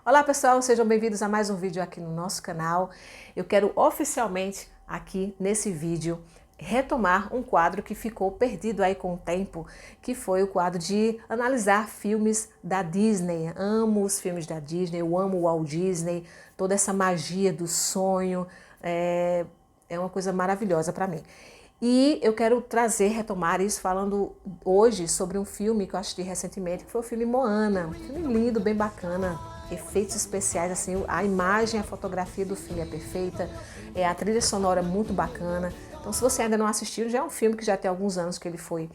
Olá pessoal, sejam bem-vindos a mais um vídeo aqui no nosso canal. Eu quero oficialmente aqui nesse vídeo retomar um quadro que ficou perdido aí com o tempo, que foi o quadro de analisar filmes da Disney. Amo os filmes da Disney, eu amo o Walt Disney, toda essa magia do sonho, é uma coisa maravilhosa para mim. E eu quero retomar isso falando hoje sobre um filme que eu assisti recentemente, que foi o filme Moana. Um filme lindo, bem bacana, efeitos especiais, assim, a imagem, a fotografia do filme é perfeita, a trilha sonora muito bacana. Então, se você ainda não assistiu, já é um filme que já tem alguns anos que ele foi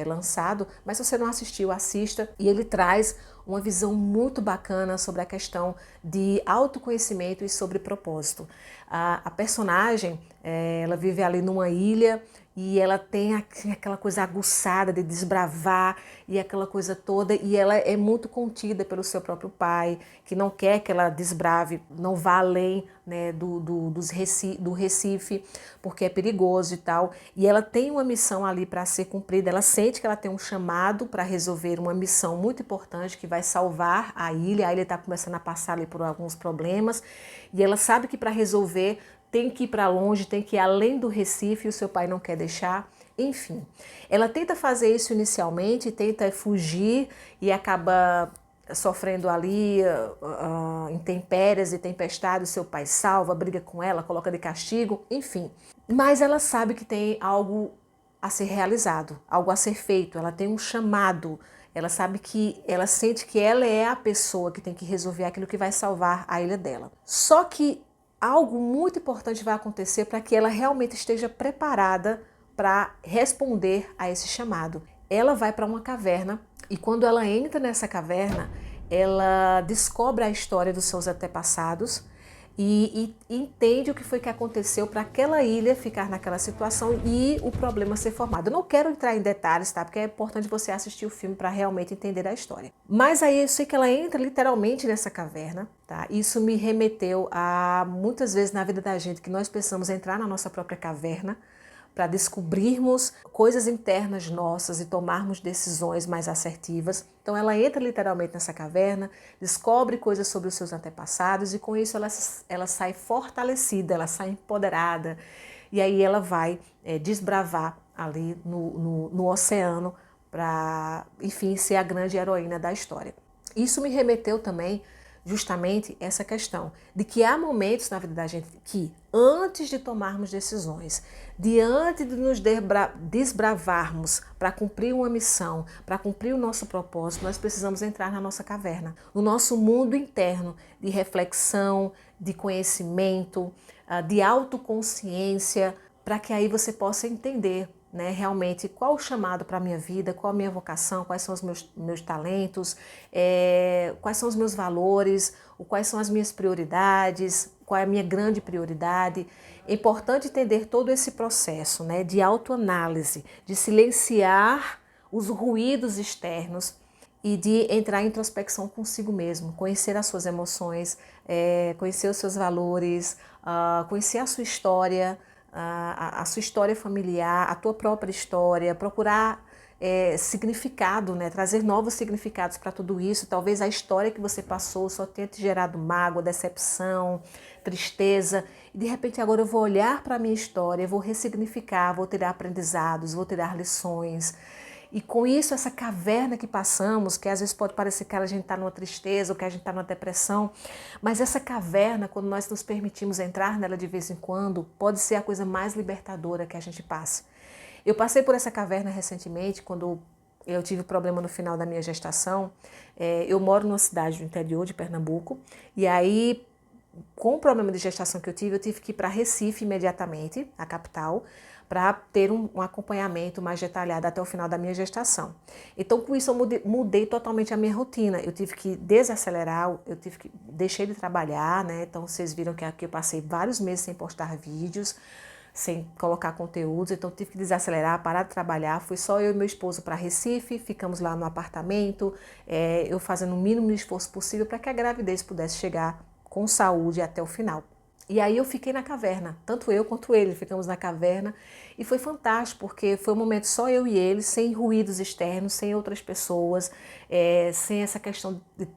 lançado, mas se você não assistiu, assista. E ele traz uma visão muito bacana sobre a questão de autoconhecimento e sobre propósito. A personagem, ela vive ali numa ilha e ela tem aquela coisa aguçada de desbravar e aquela coisa toda, e ela é muito contida pelo seu próprio pai, que não quer que ela desbrave, não vá além, né, do Recife, porque é perigoso e tal. E ela tem uma missão ali para ser cumprida, ela sente que ela tem um chamado para resolver uma missão muito importante que vai salvar a ilha está começando a passar ali por alguns problemas, e ela sabe que para resolver tem que ir para longe, tem que ir além do Recife, e o seu pai não quer deixar. Enfim, ela tenta fazer isso inicialmente, tenta fugir e acaba sofrendo ali intempéries e tempestades. O seu pai salva, briga com ela, coloca de castigo, enfim. Mas ela sabe que tem algo a ser realizado, algo a ser feito, ela tem um chamado. Ela sabe que, ela sente que ela é a pessoa que tem que resolver aquilo que vai salvar a ilha dela. Só que algo muito importante vai acontecer para que ela realmente esteja preparada para responder a esse chamado. Ela vai para uma caverna e quando ela entra nessa caverna, ela descobre a história dos seus antepassados e entende o que foi que aconteceu para aquela ilha ficar naquela situação e o problema ser formado. Eu não quero entrar em detalhes, tá? Porque é importante você assistir o filme para realmente entender a história. Mas aí eu sei que ela entra literalmente nessa caverna, tá? Isso me remeteu a muitas vezes na vida da gente que nós precisamos entrar na nossa própria caverna para descobrirmos coisas internas nossas e tomarmos decisões mais assertivas. Então ela entra literalmente nessa caverna, descobre coisas sobre os seus antepassados e com isso ela sai fortalecida, ela sai empoderada e aí ela vai desbravar ali no oceano para, enfim, ser a grande heroína da história. Isso me remeteu também justamente essa questão de que há momentos na vida da gente que, antes de tomarmos decisões, diante de nos desbravarmos para cumprir uma missão, para cumprir o nosso propósito, nós precisamos entrar na nossa caverna, no nosso mundo interno de reflexão, de conhecimento, de autoconsciência, para que aí você possa entender, né, realmente qual o chamado para a minha vida, qual a minha vocação, quais são os meus talentos, quais são os meus valores, quais são as minhas prioridades, qual é a minha grande prioridade. É importante entender todo esse processo, né, de autoanálise, de silenciar os ruídos externos e de entrar em introspecção consigo mesmo, conhecer as suas emoções, conhecer os seus valores, conhecer a sua história, a sua história familiar, a tua própria história, procurar significado, né? Trazer novos significados para tudo isso. Talvez a história que você passou só tenha te gerado mágoa, decepção, tristeza, e de repente agora eu vou olhar para a minha história, vou ressignificar, vou tirar aprendizados, vou tirar lições. E com isso, essa caverna que passamos, que às vezes pode parecer que a gente está numa tristeza ou que a gente está numa depressão, mas essa caverna, quando nós nos permitimos entrar nela de vez em quando, pode ser a coisa mais libertadora que a gente passe. Eu passei por essa caverna recentemente, quando eu tive problema no final da minha gestação. Eu moro numa cidade do interior de Pernambuco, e aí, com o problema de gestação que eu tive que ir para Recife imediatamente, a capital, para ter um acompanhamento mais detalhado até o final da minha gestação. Então, com isso, eu mudei totalmente a minha rotina. Eu tive que desacelerar, deixei de trabalhar, né? Então, vocês viram que aqui eu passei vários meses sem postar vídeos, sem colocar conteúdos, então tive que desacelerar, parar de trabalhar. Fui só eu e meu esposo para Recife, ficamos lá no apartamento, eu fazendo o mínimo de esforço possível para que a gravidez pudesse chegar com saúde até o final. E aí eu fiquei na caverna, tanto eu quanto ele ficamos na caverna e foi fantástico porque foi um momento só eu e ele, sem ruídos externos, sem outras pessoas, sem essa questão de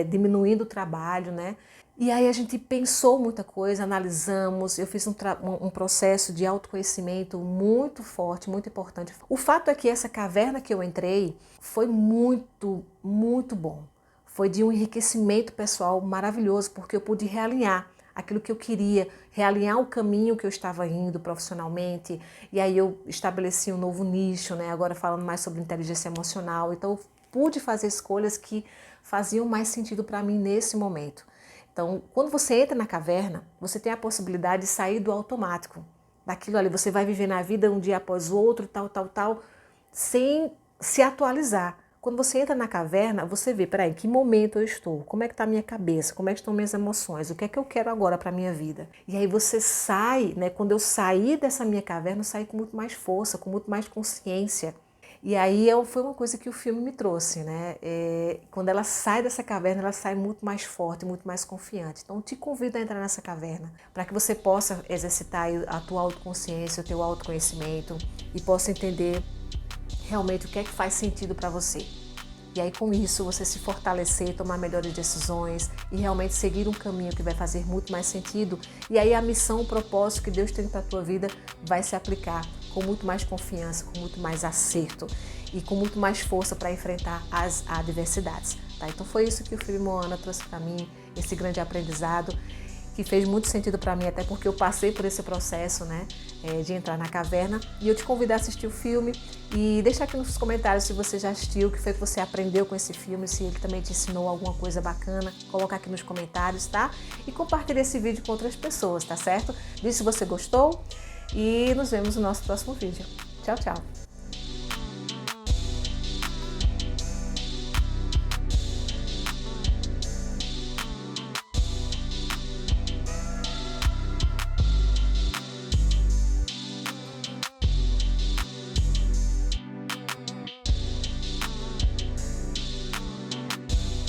diminuindo o trabalho, né? E aí a gente pensou muita coisa, analisamos, eu fiz um processo de autoconhecimento muito forte, muito importante. O fato é que essa caverna que eu entrei foi muito, muito bom. Foi de um enriquecimento pessoal maravilhoso, porque eu pude realinhar aquilo que eu queria, realinhar o caminho que eu estava indo profissionalmente, e aí eu estabeleci um novo nicho, né? Agora falando mais sobre inteligência emocional, então eu pude fazer escolhas que faziam mais sentido para mim nesse momento. Então, quando você entra na caverna, você tem a possibilidade de sair do automático, daquilo ali, você vai viver na vida um dia após o outro, tal, sem se atualizar. Quando você entra na caverna, você vê, peraí, em que momento eu estou? Como é que está a minha cabeça? Como é que estão minhas emoções? O que é que eu quero agora para a minha vida? E aí você sai, né? Quando eu saí dessa minha caverna, eu saí com muito mais força, com muito mais consciência. E aí foi uma coisa que o filme me trouxe, né? Quando ela sai dessa caverna, ela sai muito mais forte, muito mais confiante. Então, eu te convido a entrar nessa caverna, para que você possa exercitar a tua autoconsciência, o teu autoconhecimento e possa entender realmente o que é que faz sentido para você. E aí com isso você se fortalecer, tomar melhores decisões e realmente seguir um caminho que vai fazer muito mais sentido. E aí a missão, o propósito que Deus tem para a tua vida vai se aplicar com muito mais confiança, com muito mais acerto e com muito mais força para enfrentar as adversidades. Tá? Então foi isso que o filme Moana trouxe para mim, esse grande aprendizado, que fez muito sentido para mim, até porque eu passei por esse processo, né, de entrar na caverna. E eu te convido a assistir o filme e deixa aqui nos comentários se você já assistiu, o que foi que você aprendeu com esse filme, se ele também te ensinou alguma coisa bacana, coloca aqui nos comentários, tá? E compartilha esse vídeo com outras pessoas, tá certo? Diz se você gostou e nos vemos no nosso próximo vídeo. Tchau, tchau!